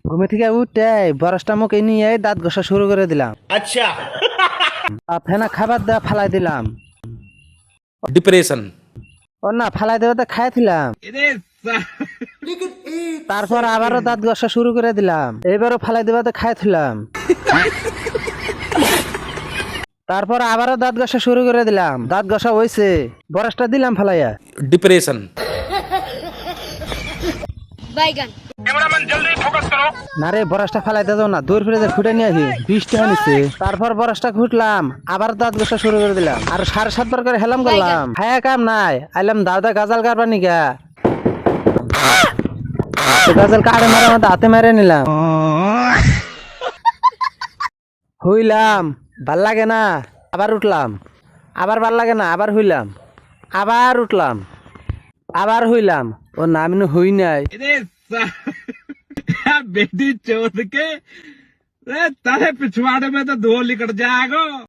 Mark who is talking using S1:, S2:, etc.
S1: ঘুমে থেকে উঠে বরসটা মুখে নিয়ে দাঁত ঘষা শুরু করে দিলাম।
S2: अच्छा।
S1: ফেনা খাবার দেওয়া ফালাই দিলাম।
S3: डिप्रेशन।
S1: ও না, ফালাই দেওয়াতে খাইছিলাম। তারপর আবারও দাঁত ঘষা শুরু করে দিলাম। এবারও ফালাই দেওয়াতে খাইছিলাম। তারপর আবারও দাঁত ঘষা শুরু করে দিলাম। দাঁত ঘষা হইছে, বরসটা দিলাম ফালাইয়া।
S3: डिप्रेशन।
S4: बैगन
S1: না রে, বরসটা ফালাই দাও না, দূর ফিরে ফুটে নিয়ে আসি, বৃষ্টি হয়েছে। তারপর বরসটা খুঁটলাম, আবার দাঁত ঘষা শুরু করে দিলাম। আর 7.5 বার করে হেলাম করলাম। হ্যাঁ, কাম নাই, আইলাম দাদা গাজাল কাটবার নিকা। গাজাল কাটে মারা মতো হাতে মেরে নিলাম। হইলাম, ভাল লাগে না, আবার উঠলাম। আবার ভাল লাগে না, আবার হইলাম। আবার উঠলাম, আবার হইলাম। ও না, আমি হই নাই।
S5: बेटी चोद के तारे पिछवाड़े में तो धो लिकट जाएगा।